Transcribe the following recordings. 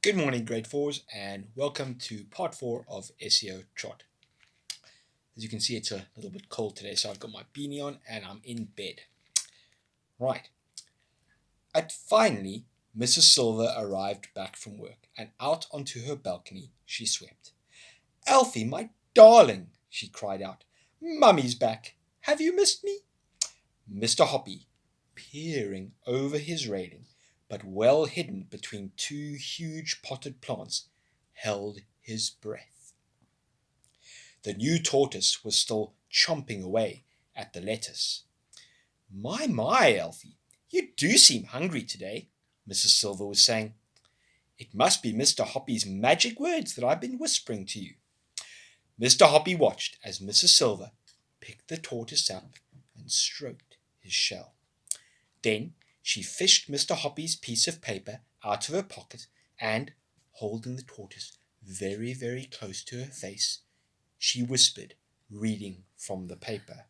Good morning, grade 4s, and welcome to part 4 of Esio Trot. As you can see, it's a little bit cold today, so I've got my beanie on and I'm in bed. Right. Finally, Mrs. Silver arrived back from work, and out onto her balcony she swept. "Alfie, my darling," she cried out, "Mummy's back. Have you missed me?" Mr. Hoppy, peering over his railing, but well hidden between two huge potted plants, held his breath. The new tortoise was still chomping away at the lettuce. My, Alfie, you do seem hungry today," Mrs. Silver was saying. "It must be Mr. Hoppy's magic words that I've been whispering to you." Mr. Hoppy watched as Mrs. Silver picked the tortoise up and stroked his shell. Then she fished Mr. Hoppy's piece of paper out of her pocket and, holding the tortoise very, very close to her face, she whispered, reading from the paper,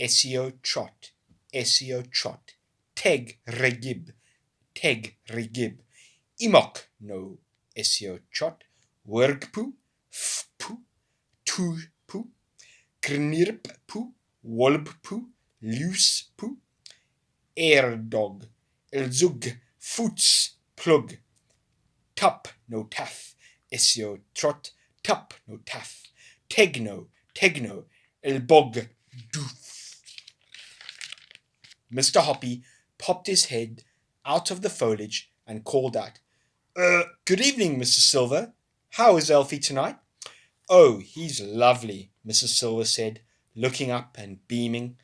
"Esio Trot, Esio Trot, Teg Regib, Imok no Esio Trot, Wergpu, Fpu, Tupu, Knirppu, Wolbpu, Luuspu, Eerdog, Elzug, Foots, Plug, Tap no Taff, Esio Trot, Tap no Taff, Tegno, Elbog, Doof." Mr. Hoppy popped his head out of the foliage and called out, "Good evening, Mrs. Silver. How is Alfie tonight?" "Oh, he's lovely," Mrs. Silver said, looking up and beaming.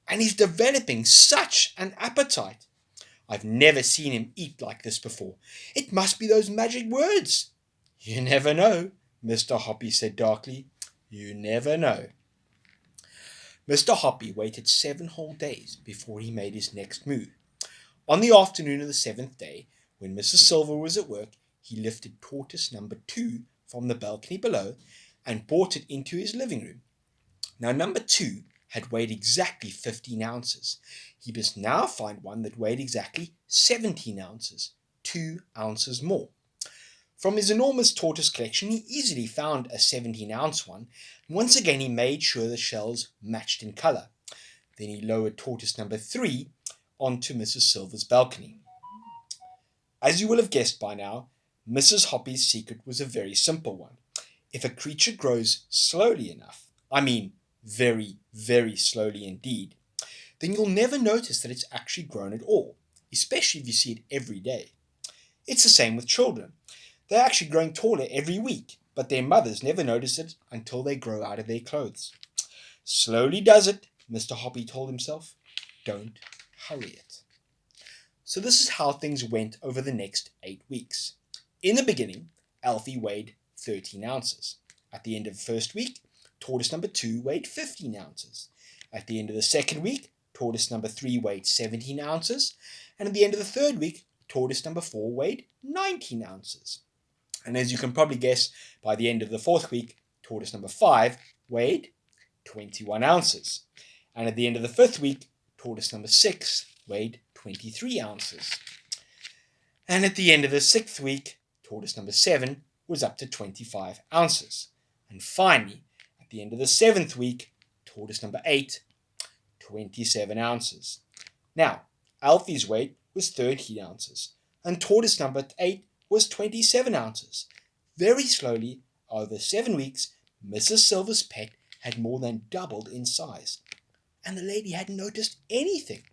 "And he's developing such an appetite. I've never seen him eat like this before. It must be those magic words." "You never know," Mr. Hoppy said darkly. "You never know." Mr. Hoppy waited 7 whole days before he made his next move. On the afternoon of the 7th day, when Mrs. Silver was at work, he lifted tortoise number 2 from the balcony below and brought it into his living room. Now, number 2 had weighed exactly 15 ounces. He must now find one that weighed exactly 17 ounces, 2 ounces more. From his enormous tortoise collection, he easily found a 17-ounce one, and once again he made sure the shells matched in colour. Then he lowered tortoise number 3 onto Mrs. Silver's balcony. As you will have guessed by now, Mrs. Hoppy's secret was a very simple one. If a creature grows slowly enough, I mean very, very slowly indeed, then you'll never notice that it's actually grown at all, especially if you see it every day. It's the same with children. They're actually growing taller every week, but their mothers never notice it until they grow out of their clothes. Slowly does it, Mr. Hoppy told himself. Don't hurry it. So this is how things went over the next 8 weeks. In the beginning, Alfie weighed 13 ounces. At the end of the first week, tortoise number 2 weighed 15 ounces. At the end of the second week, tortoise number 3 weighed 17 ounces. And at the end of the third week, tortoise number 4 weighed 19 ounces. And as you can probably guess, by the end of the fourth week, tortoise number 5 weighed 21 ounces. And at the end of the fifth week, tortoise number 6 weighed 23 ounces. And at the end of the sixth week, tortoise number 7 was up to 25 ounces. And finally, at the end of the 7th week, tortoise number 8, 27 ounces. Now, Alfie's weight was 13 ounces, and tortoise number 8 was 27 ounces. Very slowly, over 7 weeks, Mrs. Silver's pet had more than doubled in size, and the lady hadn't noticed anything.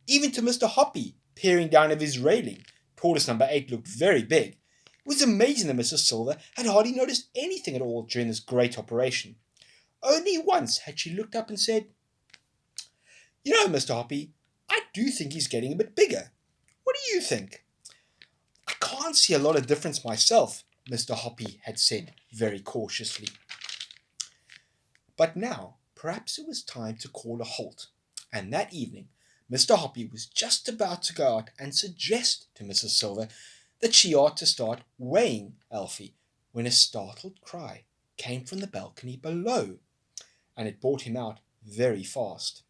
Even to Mr. Hoppy, peering down of his railing, tortoise number 8 looked very big. It was amazing that Mrs. Silver had hardly noticed anything at all during this great operation. Only once had she looked up and said, "You know, Mr. Hoppy, I do think he's getting a bit bigger. What do you think?" "I can't see a lot of difference myself," Mr. Hoppy had said very cautiously. But now, perhaps it was time to call a halt, and that evening, Mr. Hoppy was just about to go out and suggest to Mrs. Silver that she ought to start weighing Alfie when a startled cry came from the balcony below, and it brought him out very fast.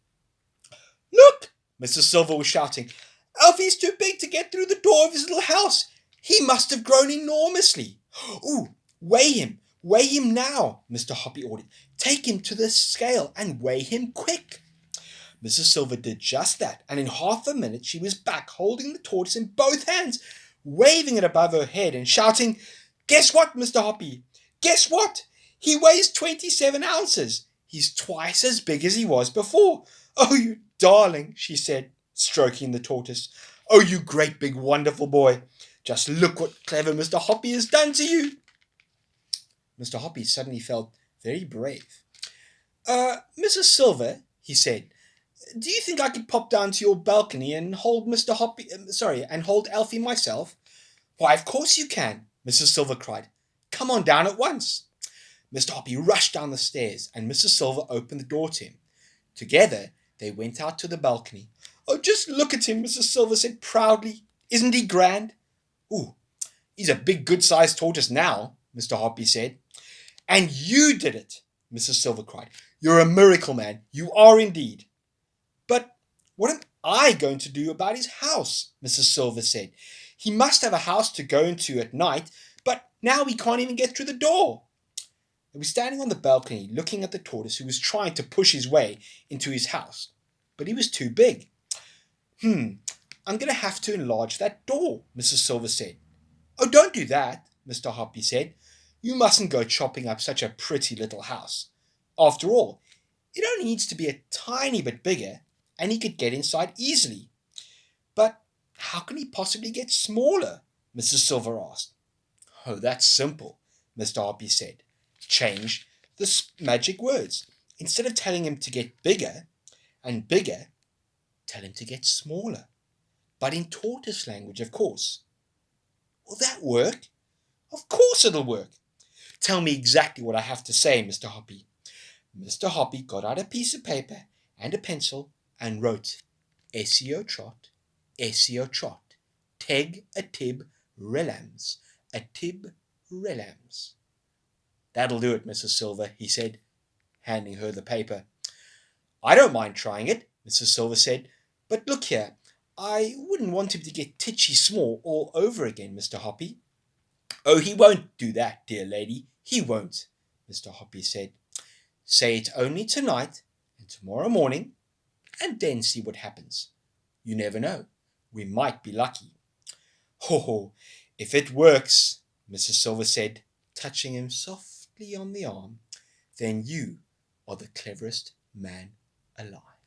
"Look!" Mrs. Silver was shouting. "Alfie's too big to get through the door of his little house. He must have grown enormously. Ooh, weigh him now, Mr. Hoppy ordered. Take him to the scale and weigh him quick. Mrs. Silver did just that, and in half a minute she was back, holding the tortoise in both hands, waving it above her head and shouting, "Guess what, Mr. Hoppy? Guess what? He weighs 27 ounces. He's twice as big as he was before. Oh, you darling," she said, stroking the tortoise. "Oh, you great big wonderful boy. Just look what clever Mr. Hoppy has done to you." Mr. Hoppy suddenly felt very brave. Mrs. Silver," he said, "do you think I could pop down to your balcony and hold and hold Alfie myself?" "Why, of course you can," Mrs. Silver cried. "Come on down at once." Mr. Hoppy rushed down the stairs, and Mrs. Silver opened the door to him. Together, they went out to the balcony. "Oh, just look at him," Mrs. Silver said proudly. "Isn't he grand?" "Ooh, he's a big, good-sized tortoise now," Mr. Hoppy said. "And you did it," Mrs. Silver cried. "You're a miracle man. You are indeed." "But what am I going to do about his house?" Mrs. Silver said. "He must have a house to go into at night, but now he can't even get through the door." They were standing on the balcony looking at the tortoise, who was trying to push his way into his house, but he was too big. I'm going to have to enlarge that door," Mrs. Silver said. "Oh, don't do that," Mr. Hoppy said. "You mustn't go chopping up such a pretty little house. After all, it only needs to be a tiny bit bigger, and he could get inside easily." "But how can he possibly get smaller?" Mrs. Silver asked. "Oh, that's simple," Mr. Hoppy said. "Change the magic words. Instead of telling him to get bigger and bigger, tell him to get smaller. But in tortoise language, of course." "Will that work?" "Of course it'll work." "Tell me exactly what I have to say, Mr. Hoppy." Mr. Hoppy got out a piece of paper and a pencil and wrote, "Esio Trot, Esio Trot, Teg a tib relams, a tib relams." "That'll do it, Mrs. Silver," he said, handing her the paper. "I don't mind trying it," Mrs. Silver said, "but look here, I wouldn't want him to get titchy small all over again, Mr. Hoppy." "Oh, he won't do that, dear lady, he won't," Mr. Hoppy said. "Say it only tonight and tomorrow morning, and then see what happens. You never know, we might be lucky." "Oh, if it works," Mrs. Silver said, touching him softly on the arm, "then you are the cleverest man alive."